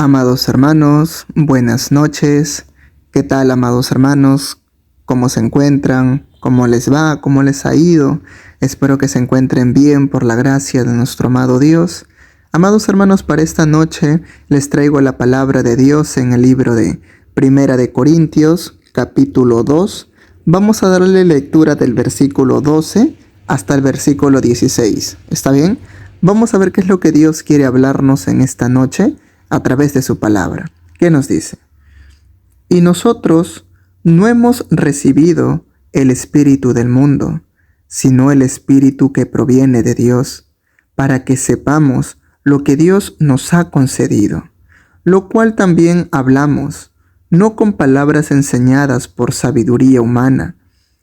Amados hermanos, buenas noches. ¿Qué tal, amados hermanos? ¿Cómo se encuentran? ¿Cómo les va? ¿Cómo les ha ido? Espero que se encuentren bien por la gracia de nuestro amado Dios. Amados hermanos, para esta noche les traigo la palabra de Dios en el libro de Primera de Corintios, capítulo 2. Vamos a darle lectura del versículo 12 hasta el versículo 16. ¿Está bien? Vamos a ver qué es lo que Dios quiere hablarnos en esta noche a través de su palabra. ¿Qué nos dice? Y nosotros no hemos recibido el espíritu del mundo, sino el espíritu que proviene de Dios, para que sepamos lo que Dios nos ha concedido, lo cual también hablamos, no con palabras enseñadas por sabiduría humana,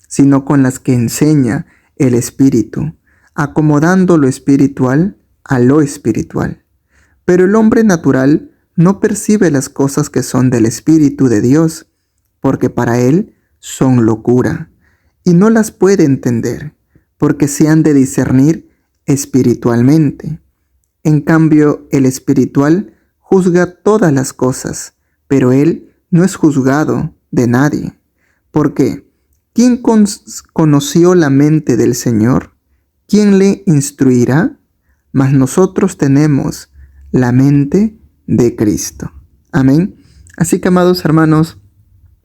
sino con las que enseña el Espíritu, acomodando lo espiritual a lo espiritual. Pero el hombre natural no percibe las cosas que son del Espíritu de Dios, porque para él son locura, y no las puede entender, porque se han de discernir espiritualmente. En cambio, el espiritual juzga todas las cosas, pero él no es juzgado de nadie. ¿Por qué? ¿Quién conoció la mente del Señor? ¿Quién le instruirá? Mas nosotros tenemos la mente de Cristo. Amén. Así que, amados hermanos,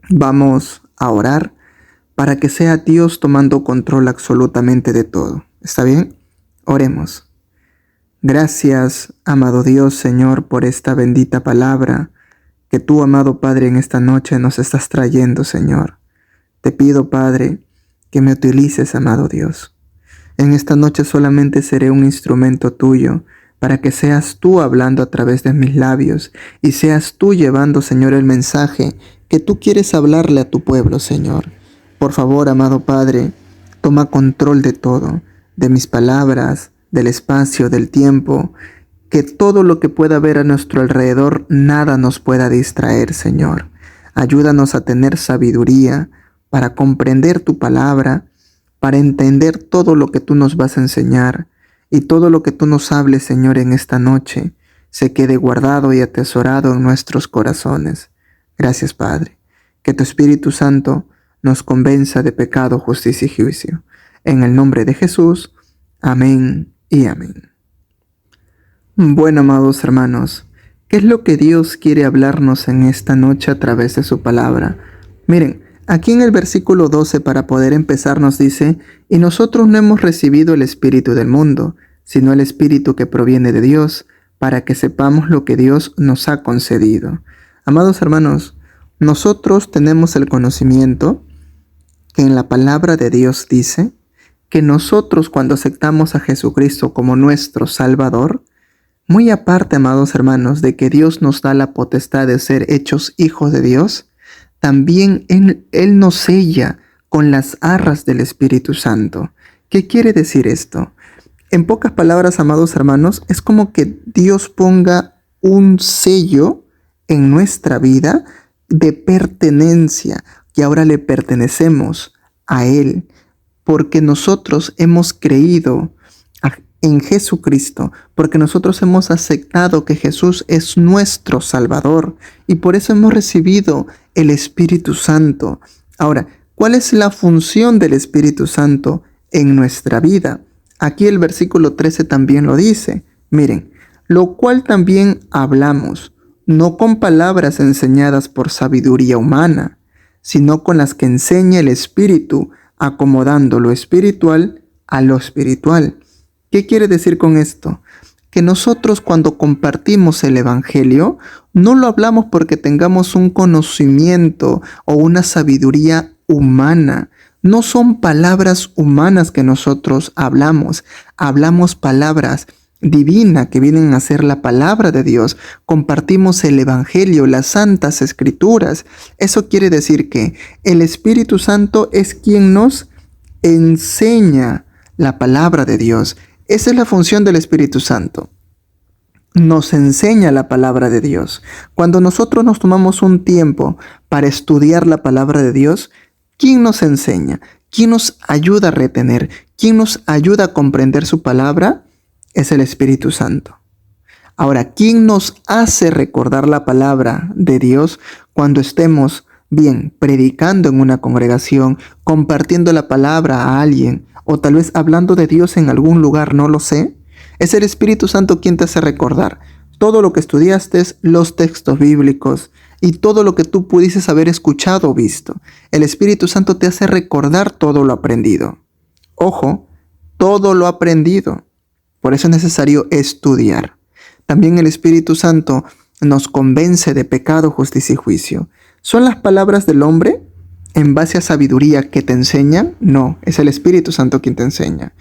vamos a orar para que sea Dios tomando control absolutamente de todo. ¿Está bien? Oremos. Gracias, amado Dios, Señor, por esta bendita palabra que tú, amado Padre, en esta noche nos estás trayendo, Señor. Te pido, Padre, que me utilices, amado Dios. En esta noche solamente seré un instrumento tuyo, para que seas tú hablando a través de mis labios y seas tú llevando, Señor, el mensaje que tú quieres hablarle a tu pueblo, Señor. Por favor, amado Padre, toma control de todo, de mis palabras, del espacio, del tiempo, que todo lo que pueda haber a nuestro alrededor, nada nos pueda distraer, Señor. Ayúdanos a tener sabiduría para comprender tu palabra, para entender todo lo que tú nos vas a enseñar, y todo lo que tú nos hables, Señor, en esta noche, se quede guardado y atesorado en nuestros corazones. Gracias, Padre. Que tu Espíritu Santo nos convenza de pecado, justicia y juicio. En el nombre de Jesús. Amén y amén. Bueno, amados hermanos, ¿qué es lo que Dios quiere hablarnos en esta noche a través de su palabra? Miren, aquí en el versículo 12, para poder empezar, nos dice: y nosotros no hemos recibido el espíritu del mundo, sino el espíritu que proviene de Dios, para que sepamos lo que Dios nos ha concedido. Amados hermanos, nosotros tenemos el conocimiento que en la palabra de Dios dice que nosotros, cuando aceptamos a Jesucristo como nuestro Salvador, muy aparte, amados hermanos, de que Dios nos da la potestad de ser hechos hijos de Dios, también Él nos sella con las arras del Espíritu Santo. ¿Qué quiere decir esto? En pocas palabras, amados hermanos, es como que Dios ponga un sello en nuestra vida de pertenencia, que ahora le pertenecemos a Él, porque nosotros hemos creído en Jesucristo, porque nosotros hemos aceptado que Jesús es nuestro Salvador y por eso hemos recibido el Espíritu Santo. Ahora, ¿cuál es la función del Espíritu Santo en nuestra vida? Aquí el versículo 13 también lo dice. Miren, lo cual también hablamos, no con palabras enseñadas por sabiduría humana, sino con las que enseña el Espíritu, acomodando lo espiritual a lo espiritual. ¿Qué quiere decir con esto? Que nosotros, cuando compartimos el Evangelio, no lo hablamos porque tengamos un conocimiento o una sabiduría humana. No son palabras humanas que nosotros hablamos. Hablamos palabras divinas que vienen a ser la palabra de Dios. Compartimos el Evangelio, las santas escrituras. Eso quiere decir que el Espíritu Santo es quien nos enseña la palabra de Dios. Esa es la función del Espíritu Santo. Nos enseña la palabra de Dios. Cuando nosotros nos tomamos un tiempo para estudiar la palabra de Dios, ¿quién nos enseña? ¿Quién nos ayuda a retener? ¿Quién nos ayuda a comprender su palabra? Es el Espíritu Santo. Ahora, ¿quién nos hace recordar la palabra de Dios cuando estemos, bien, predicando en una congregación, compartiendo la palabra a alguien, o tal vez hablando de Dios en algún lugar, no lo sé? Es el Espíritu Santo quien te hace recordar todo lo que estudiaste, los textos bíblicos y todo lo que tú pudieses haber escuchado o visto. El Espíritu Santo te hace recordar todo lo aprendido. Ojo, todo lo aprendido. Por eso es necesario estudiar. También el Espíritu Santo nos convence de pecado, justicia y juicio. ¿Son las palabras del hombre en base a sabiduría que te enseñan? No, es el Espíritu Santo quien te enseña.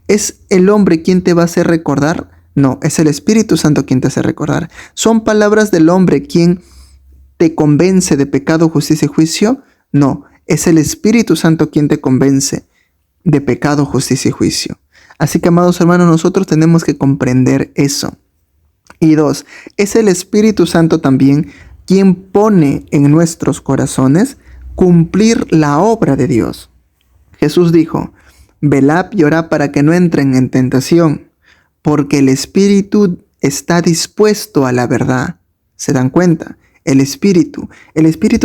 ¿Es el hombre quien te va a hacer recordar? No, es el Espíritu Santo quien te hace recordar. ¿Son palabras del hombre quien te convence de pecado, justicia y juicio? No, es el Espíritu Santo quien te convence de pecado, justicia y juicio. Así que, amados hermanos, nosotros tenemos que comprender eso. Y 2, es el Espíritu Santo también quien pone en nuestros corazones cumplir la obra de Dios. Jesús dijo: velad y orad para que no entren en tentación, porque el espíritu está dispuesto a la verdad. ¿Se dan cuenta? El espíritu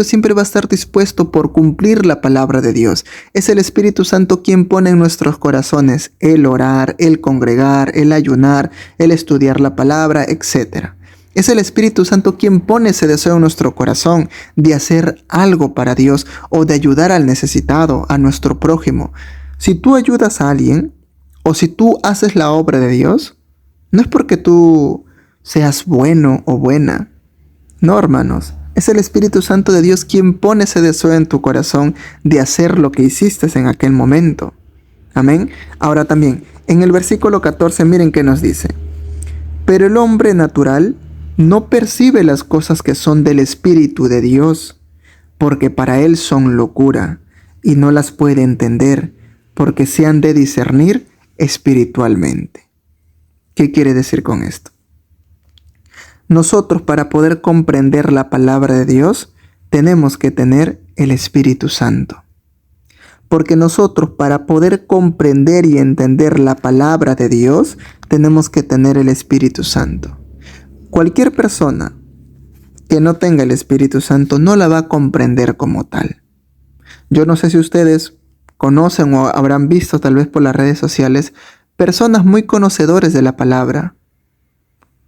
siempre va a estar dispuesto por cumplir la palabra de Dios. Es el Espíritu Santo quien pone en nuestros corazones el orar, el congregar, el ayunar, el estudiar la palabra, etc. Es el Espíritu Santo quien pone ese deseo en nuestro corazón de hacer algo para Dios o de ayudar al necesitado, a nuestro prójimo. Si tú ayudas a alguien o si tú haces la obra de Dios, no es porque tú seas bueno o buena. No, hermanos, es el Espíritu Santo de Dios quien pone ese deseo en tu corazón de hacer lo que hiciste en aquel momento. Amén. Ahora también, en el versículo 14, miren qué nos dice: pero el hombre natural no percibe las cosas que son del Espíritu de Dios, porque para él son locura, y no las puede entender, porque se han de discernir espiritualmente. ¿Qué quiere decir con esto? Nosotros, para poder comprender la palabra de Dios, tenemos que tener el Espíritu Santo. Porque nosotros, para poder comprender y entender la palabra de Dios, tenemos que tener el Espíritu Santo. Cualquier persona que no tenga el Espíritu Santo no la va a comprender como tal. Yo no sé si ustedes conocen o habrán visto tal vez por las redes sociales personas muy conocedores de la palabra,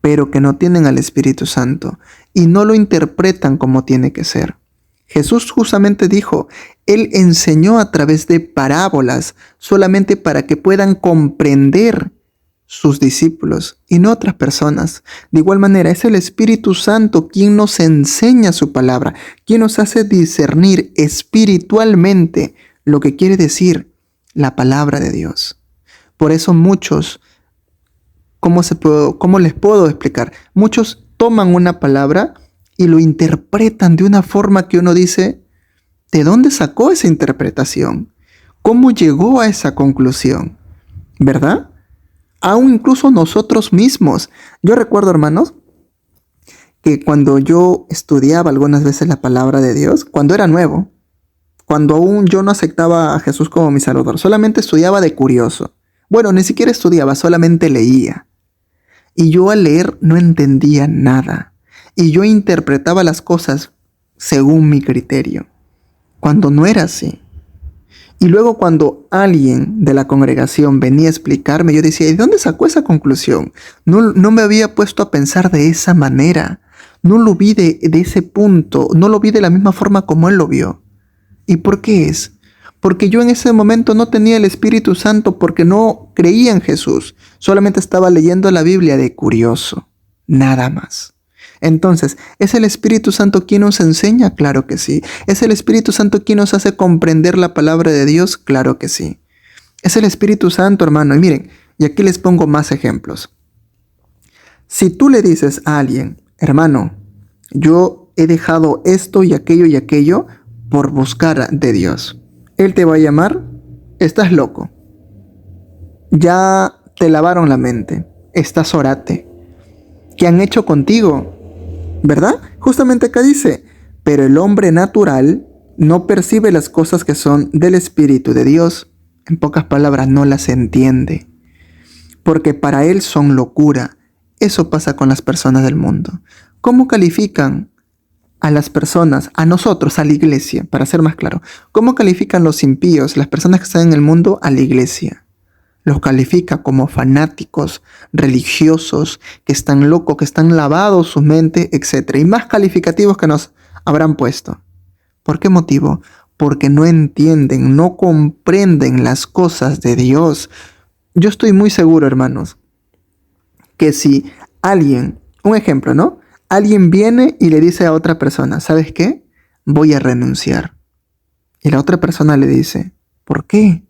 pero que no tienen al Espíritu Santo y no lo interpretan como tiene que ser. Jesús justamente dijo, Él enseñó a través de parábolas solamente para que puedan comprender sus discípulos y no otras personas. De igual manera, es el Espíritu Santo quien nos enseña su palabra, quien nos hace discernir espiritualmente lo que quiere decir la palabra de Dios. Por eso muchos, ¿cómo les puedo explicar? Muchos toman una palabra y lo interpretan de una forma que uno dice, ¿de dónde sacó esa interpretación? ¿Cómo llegó a esa conclusión? ¿Verdad? Aún incluso nosotros mismos. Yo recuerdo, hermanos, que cuando yo estudiaba algunas veces la palabra de Dios, cuando era nuevo, cuando aún yo no aceptaba a Jesús como mi Salvador, solamente estudiaba de curioso. Bueno, ni siquiera estudiaba, solamente leía. Y yo al leer no entendía nada. Y yo interpretaba las cosas según mi criterio, cuando no era así. Y luego cuando alguien de la congregación venía a explicarme, yo decía, ¿y de dónde sacó esa conclusión? No me había puesto a pensar de esa manera. No lo vi de ese punto. No lo vi de la misma forma como él lo vio. ¿Y por qué es? Porque yo en ese momento no tenía el Espíritu Santo porque no creía en Jesús. Solamente estaba leyendo la Biblia de curioso. Nada más. Entonces, ¿es el Espíritu Santo quien nos enseña? Claro que sí. ¿Es el Espíritu Santo quien nos hace comprender la palabra de Dios? Claro que sí. Es el Espíritu Santo, hermano. Y miren, y aquí les pongo más ejemplos. Si tú le dices a alguien, hermano, yo he dejado esto y aquello por buscar de Dios, él te va a llamar, estás loco. Ya te lavaron la mente, estás orate. ¿Qué han hecho contigo? ¿Verdad? Justamente acá dice, pero el hombre natural no percibe las cosas que son del Espíritu de Dios. En pocas palabras, no las entiende, porque para él son locura. Eso pasa con las personas del mundo. ¿Cómo califican a las personas, a nosotros, a la iglesia, para ser más claro? ¿Cómo califican los impíos, las personas que están en el mundo, a la iglesia? Los califica como fanáticos, religiosos, que están locos, que están lavados su mente, etc. Y más calificativos que nos habrán puesto. ¿Por qué motivo? Porque no entienden, no comprenden las cosas de Dios. Yo estoy muy seguro, hermanos, que si alguien, un ejemplo, ¿no? Alguien viene y le dice a otra persona, ¿sabes qué? Voy a renunciar. Y la otra persona le dice, ¿por qué?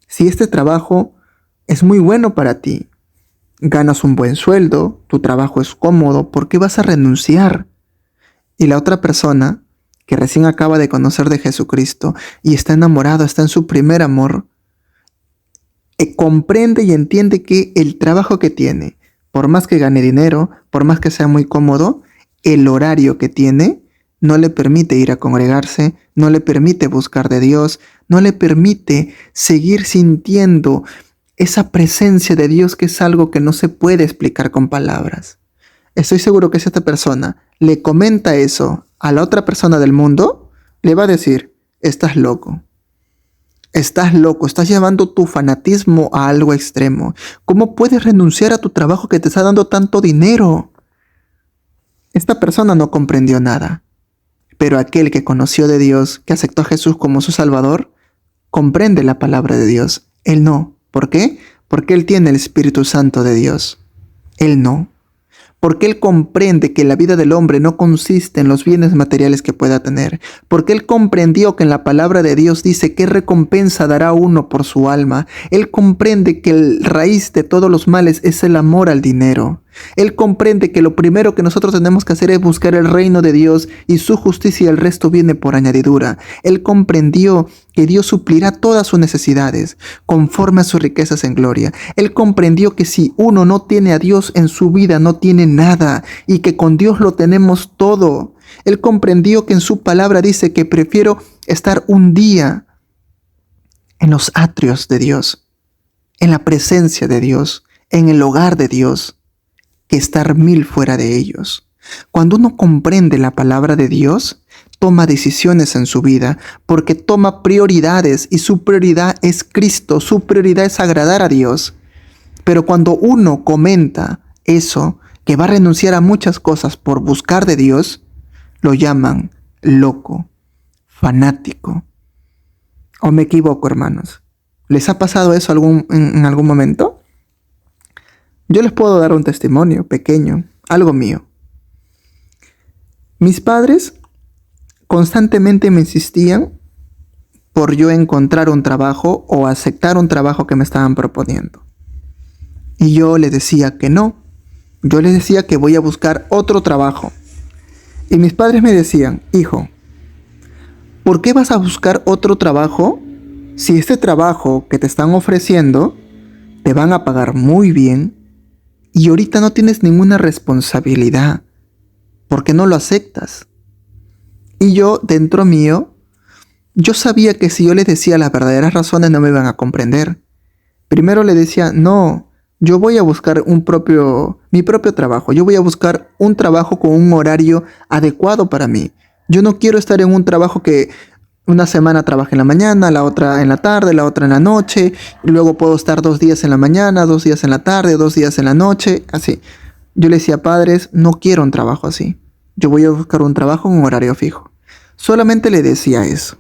Si este trabajo es muy bueno para ti, ganas un buen sueldo, tu trabajo es cómodo, ¿por qué vas a renunciar? Y la otra persona, que recién acaba de conocer de Jesucristo y está enamorado, está en su primer amor, comprende y entiende que el trabajo que tiene, por más que gane dinero, por más que sea muy cómodo, el horario que tiene no le permite ir a congregarse, no le permite buscar de Dios, no le permite seguir sintiendo esa presencia de Dios, que es algo que no se puede explicar con palabras. Estoy seguro que si esta persona le comenta eso a la otra persona del mundo, le va a decir, estás loco. Estás loco, estás llevando tu fanatismo a algo extremo. ¿Cómo puedes renunciar a tu trabajo que te está dando tanto dinero? Esta persona no comprendió nada. Pero aquel que conoció de Dios, que aceptó a Jesús como su Salvador, comprende la palabra de Dios. Él no. ¿Por qué? Porque él tiene el Espíritu Santo de Dios. Él no. Porque él comprende que la vida del hombre no consiste en los bienes materiales que pueda tener. Porque él comprendió que en la palabra de Dios dice qué recompensa dará uno por su alma. Él comprende que el raíz de todos los males es el amor al dinero. Él comprende que lo primero que nosotros tenemos que hacer es buscar el reino de Dios y su justicia, y el resto viene por añadidura. Él comprendió que Dios suplirá todas sus necesidades conforme a sus riquezas en gloria. Él comprendió que si uno no tiene a Dios en su vida, no tiene nada, y que con Dios lo tenemos todo. Él comprendió que en su palabra dice que prefiero estar un día en los atrios de Dios, en la presencia de Dios, en el hogar de Dios, que estar 1000 fuera de ellos. Cuando uno comprende la palabra de Dios, toma decisiones en su vida, porque toma prioridades, y su prioridad es Cristo, su prioridad es agradar a Dios. Pero cuando uno comenta eso, que va a renunciar a muchas cosas por buscar de Dios, lo llaman loco, fanático. ¿O me equivoco, hermanos? ¿Les ha pasado eso en algún momento? Yo les puedo dar un testimonio pequeño, algo mío. Mis padres constantemente me insistían por yo encontrar un trabajo o aceptar un trabajo que me estaban proponiendo. Y yo les decía que no. Yo les decía que voy a buscar otro trabajo. Y mis padres me decían, hijo, ¿por qué vas a buscar otro trabajo si este trabajo que te están ofreciendo te van a pagar muy bien y ahorita no tienes ninguna responsabilidad? ¿Por qué no lo aceptas? Y yo, dentro mío, yo sabía que si yo les decía las verdaderas razones no me iban a comprender. Primero le decía, no, yo voy a buscar mi propio trabajo. Yo voy a buscar un trabajo con un horario adecuado para mí. Yo no quiero estar en un trabajo que una semana trabaje en la mañana, la otra en la tarde, la otra en la noche, y luego puedo estar 2 días en la mañana, 2 días en la tarde, 2 días en la noche, así. Yo le decía, padres, no quiero un trabajo así. Yo voy a buscar un trabajo en un horario fijo. Solamente le decía eso,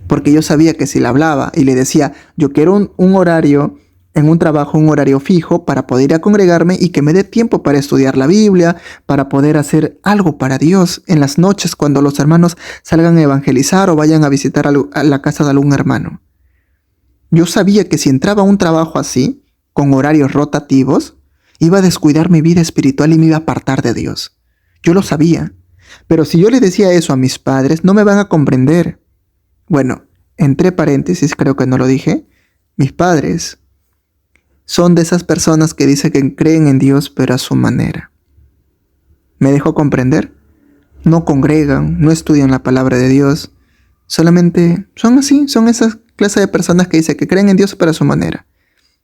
porque yo sabía que si le hablaba y le decía, yo quiero un horario en un trabajo, un horario fijo para poder ir a congregarme y que me dé tiempo para estudiar la Biblia, para poder hacer algo para Dios en las noches cuando los hermanos salgan a evangelizar o vayan a visitar a la casa de algún hermano. Yo sabía que si entraba a un trabajo así, con horarios rotativos, iba a descuidar mi vida espiritual y me iba a apartar de Dios. Yo lo sabía. Pero si yo le decía eso a mis padres, no me van a comprender. Bueno, entre paréntesis, creo que no lo dije, mis padres son de esas personas que dicen que creen en Dios, pero a su manera. ¿Me dejó comprender? No congregan, no estudian la palabra de Dios. Solamente son así, son esas clases de personas que dicen que creen en Dios, pero a su manera.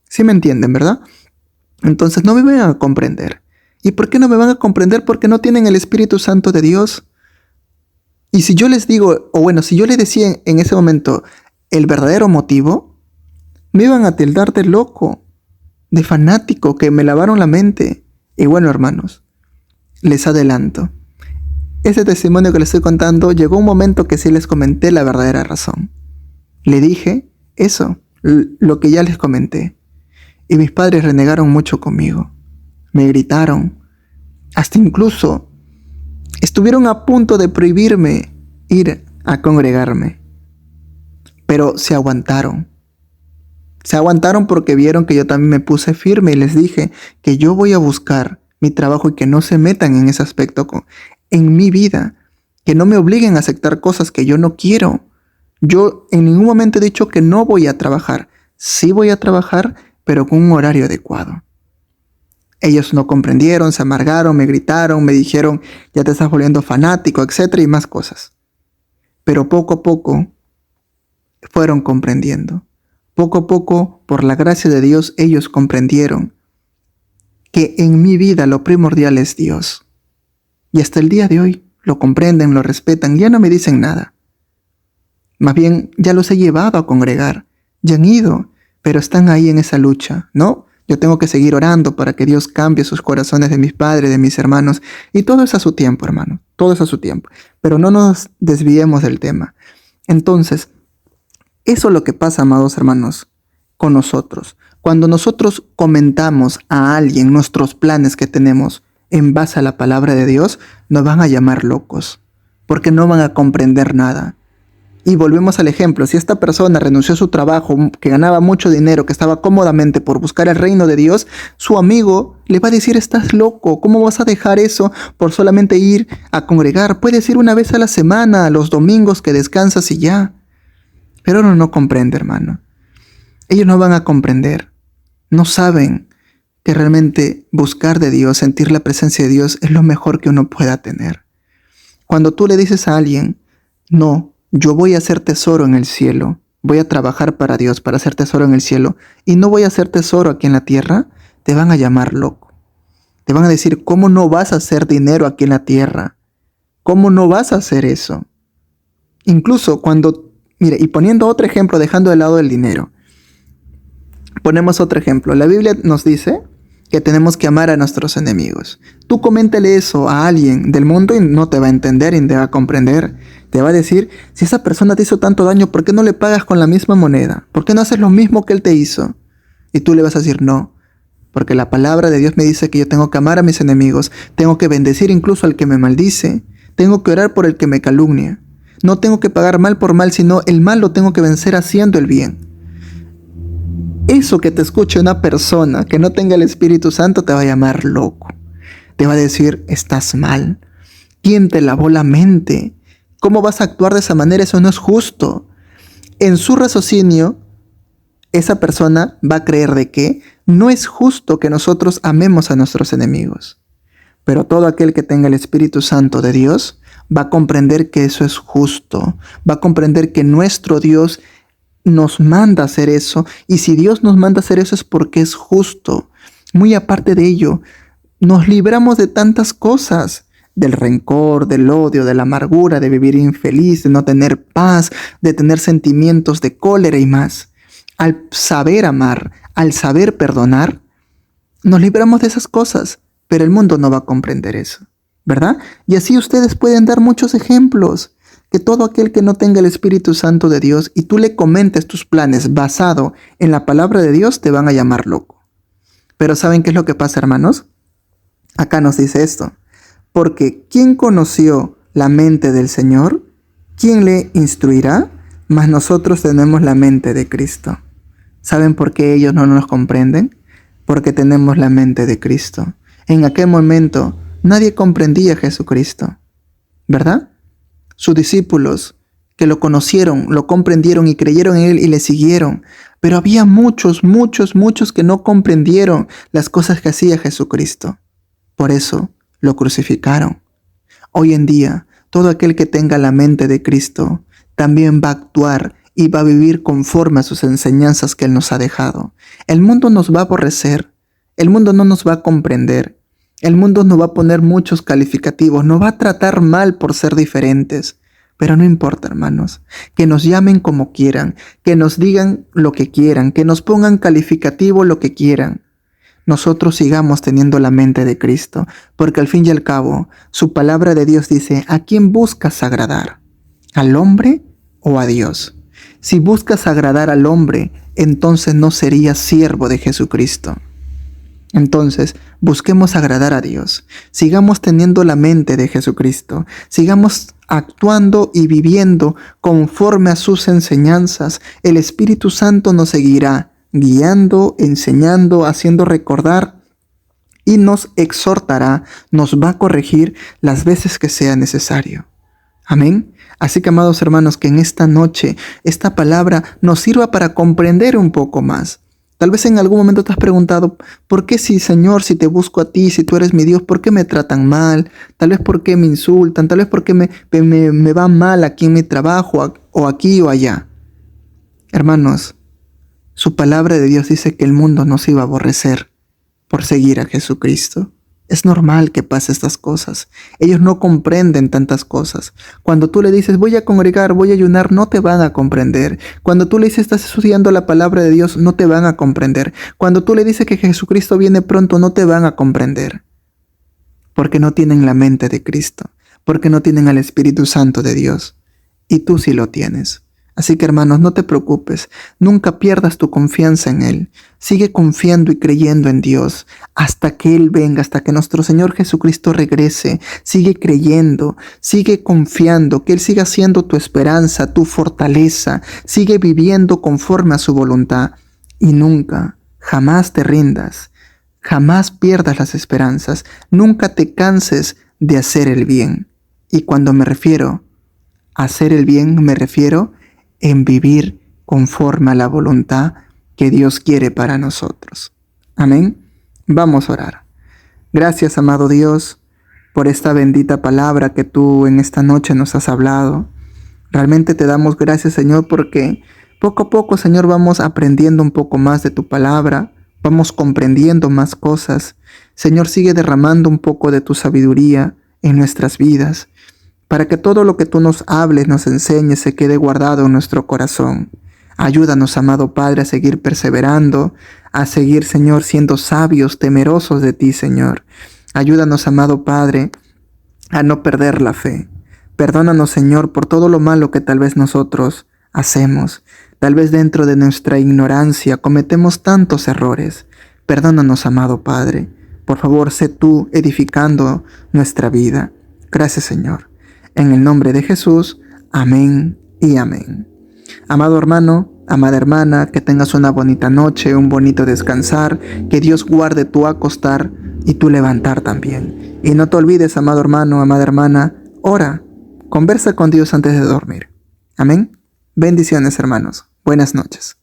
¿Sí me entienden, verdad? Entonces no me van a comprender. ¿Y por qué no me van a comprender? Porque no tienen el Espíritu Santo de Dios. Y si yo les digo, o bueno, si yo les decía en ese momento el verdadero motivo, me iban a tildar de loco, de fanático, que me lavaron la mente. Y bueno, hermanos, les adelanto. Ese testimonio que les estoy contando, llegó un momento que sí les comenté la verdadera razón. Le dije eso, lo que ya les comenté. Y mis padres renegaron mucho conmigo. Me gritaron. Hasta incluso estuvieron a punto de prohibirme ir a congregarme. Pero se aguantaron. Se aguantaron porque vieron que yo también me puse firme y les dije que yo voy a buscar mi trabajo y que no se metan en ese aspecto en mi vida. Que no me obliguen a aceptar cosas que yo no quiero. Yo en ningún momento he dicho que no voy a trabajar. Sí voy a trabajar, pero con un horario adecuado. Ellos no comprendieron, se amargaron, me gritaron, me dijeron, ya te estás volviendo fanático, etcétera, y más cosas. Pero poco a poco fueron comprendiendo. Poco a poco, por la gracia de Dios, ellos comprendieron que en mi vida lo primordial es Dios. Y hasta el día de hoy lo comprenden, lo respetan, ya no me dicen nada. Más bien, ya los he llevado a congregar, ya han ido, pero están ahí en esa lucha, ¿no? Yo tengo que seguir orando para que Dios cambie sus corazones de mis padres, de mis hermanos, y todo es a su tiempo, hermano, todo es a su tiempo. Pero no nos desviemos del tema. Entonces, eso es lo que pasa, amados hermanos, con nosotros. Cuando nosotros comentamos a alguien nuestros planes que tenemos en base a la palabra de Dios, nos van a llamar locos, porque no van a comprender nada. Y volvemos al ejemplo, si esta persona renunció a su trabajo, que ganaba mucho dinero, que estaba cómodamente por buscar el reino de Dios, su amigo le va a decir, estás loco, ¿cómo vas a dejar eso por solamente ir a congregar? Puedes ir una vez a la semana, los domingos que descansas y ya. Pero uno no comprende, hermano. Ellos no van a comprender. No saben que realmente buscar de Dios, sentir la presencia de Dios es lo mejor que uno pueda tener. Cuando tú le dices a alguien, no, yo voy a hacer tesoro en el cielo, voy a trabajar para Dios, para hacer tesoro en el cielo, y no voy a hacer tesoro aquí en la tierra, te van a llamar loco. Te van a decir, ¿cómo no vas a hacer dinero aquí en la tierra? ¿Cómo no vas a hacer eso? Incluso cuando, mire, y poniendo otro ejemplo, dejando de lado el dinero, ponemos otro ejemplo. La Biblia nos dice que tenemos que amar a nuestros enemigos. Tú coméntale eso a alguien del mundo y no te va a entender y te va a comprender. Te va a decir, si esa persona te hizo tanto daño, ¿por qué no le pagas con la misma moneda? ¿Por qué no haces lo mismo que él te hizo? Y tú le vas a decir, no, porque la palabra de Dios me dice que yo tengo que amar a mis enemigos, tengo que bendecir incluso al que me maldice, tengo que orar por el que me calumnia. No tengo que pagar mal por mal, sino el mal lo tengo que vencer haciendo el bien. Eso que te escuche una persona que no tenga el Espíritu Santo te va a llamar loco. Te va a decir, estás mal. ¿Quién te lavó la mente? ¿Cómo vas a actuar de esa manera? Eso no es justo. En su raciocinio, esa persona va a creer de que no es justo que nosotros amemos a nuestros enemigos. Pero todo aquel que tenga el Espíritu Santo de Dios va a comprender que eso es justo. Va a comprender que nuestro Dios nos manda a hacer eso, y si Dios nos manda a hacer eso es porque es justo. Muy aparte de ello, nos libramos de tantas cosas, del rencor, del odio, de la amargura, de vivir infeliz, de no tener paz, de tener sentimientos de cólera y más. Al saber amar, al saber perdonar, nos libramos de esas cosas, pero el mundo no va a comprender eso, ¿verdad? Y así ustedes pueden dar muchos ejemplos. Que todo aquel que no tenga el Espíritu Santo de Dios y tú le comentes tus planes basado en la palabra de Dios, te van a llamar loco. Pero ¿saben qué es lo que pasa, hermanos? Acá nos dice esto. Porque ¿quién conoció la mente del Señor? ¿Quién le instruirá? Mas nosotros tenemos la mente de Cristo. ¿Saben por qué ellos no nos comprenden? Porque tenemos la mente de Cristo. En aquel momento nadie comprendía a Jesucristo, ¿verdad? Sus discípulos que lo conocieron, lo comprendieron y creyeron en él y le siguieron. Pero había muchos que no comprendieron las cosas que hacía Jesucristo. Por eso lo crucificaron. Hoy en día, todo aquel que tenga la mente de Cristo también va a actuar y va a vivir conforme a sus enseñanzas que Él nos ha dejado. El mundo nos va a aborrecer, el mundo no nos va a comprender. El mundo nos va a poner muchos calificativos, nos va a tratar mal por ser diferentes. Pero no importa, hermanos, que nos llamen como quieran, que nos digan lo que quieran, que nos pongan calificativo lo que quieran. Nosotros sigamos teniendo la mente de Cristo, porque al fin y al cabo, su palabra de Dios dice, ¿a quién buscas agradar? ¿Al hombre o a Dios? Si buscas agradar al hombre, entonces no serías siervo de Jesucristo. Entonces, busquemos agradar a Dios, sigamos teniendo la mente de Jesucristo, sigamos actuando y viviendo conforme a sus enseñanzas. El Espíritu Santo nos seguirá guiando, enseñando, haciendo recordar y nos exhortará, nos va a corregir las veces que sea necesario. Amén. Así que, amados hermanos, que en esta noche esta palabra nos sirva para comprender un poco más. Tal vez en algún momento te has preguntado, ¿por qué Señor, si te busco a ti, si tú eres mi Dios, por qué me tratan mal? Tal vez por qué me insultan, tal vez por qué me va mal aquí en mi trabajo, o aquí o allá. Hermanos, su palabra de Dios dice que el mundo nos iba a aborrecer por seguir a Jesucristo. Es normal que pase estas cosas. Ellos no comprenden tantas cosas. Cuando tú le dices, voy a congregar, voy a ayunar, no te van a comprender. Cuando tú le dices, estás estudiando la palabra de Dios, no te van a comprender. Cuando tú le dices que Jesucristo viene pronto, no te van a comprender. Porque no tienen la mente de Cristo. Porque no tienen al Espíritu Santo de Dios. Y tú sí lo tienes. Así que, hermanos, no te preocupes, nunca pierdas tu confianza en Él. Sigue confiando y creyendo en Dios hasta que Él venga, hasta que nuestro Señor Jesucristo regrese. Sigue creyendo, sigue confiando, que Él siga siendo tu esperanza, tu fortaleza. Sigue viviendo conforme a su voluntad y nunca, jamás te rindas, jamás pierdas las esperanzas, nunca te canses de hacer el bien. Y cuando me refiero a hacer el bien, me refiero en vivir conforme a la voluntad que Dios quiere para nosotros. Amén. Vamos a orar. Gracias, amado Dios, por esta bendita palabra que tú en esta noche nos has hablado. Realmente te damos gracias, Señor, porque poco a poco, Señor, vamos aprendiendo un poco más de tu palabra, vamos comprendiendo más cosas. Señor, sigue derramando un poco de tu sabiduría en nuestras vidas, para que todo lo que tú nos hables, nos enseñes, se quede guardado en nuestro corazón. Ayúdanos, amado Padre, a seguir perseverando, a seguir, Señor, siendo sabios, temerosos de ti, Señor. Ayúdanos, amado Padre, a no perder la fe. Perdónanos, Señor, por todo lo malo que tal vez nosotros hacemos. Tal vez dentro de nuestra ignorancia cometemos tantos errores. Perdónanos, amado Padre. Por favor, sé tú edificando nuestra vida. Gracias, Señor. En el nombre de Jesús, amén y amén. Amado hermano, amada hermana, que tengas una bonita noche, un bonito descansar, que Dios guarde tu acostar y tu levantar también. Y no te olvides, amado hermano, amada hermana, ora, conversa con Dios antes de dormir. Amén. Bendiciones, hermanos. Buenas noches.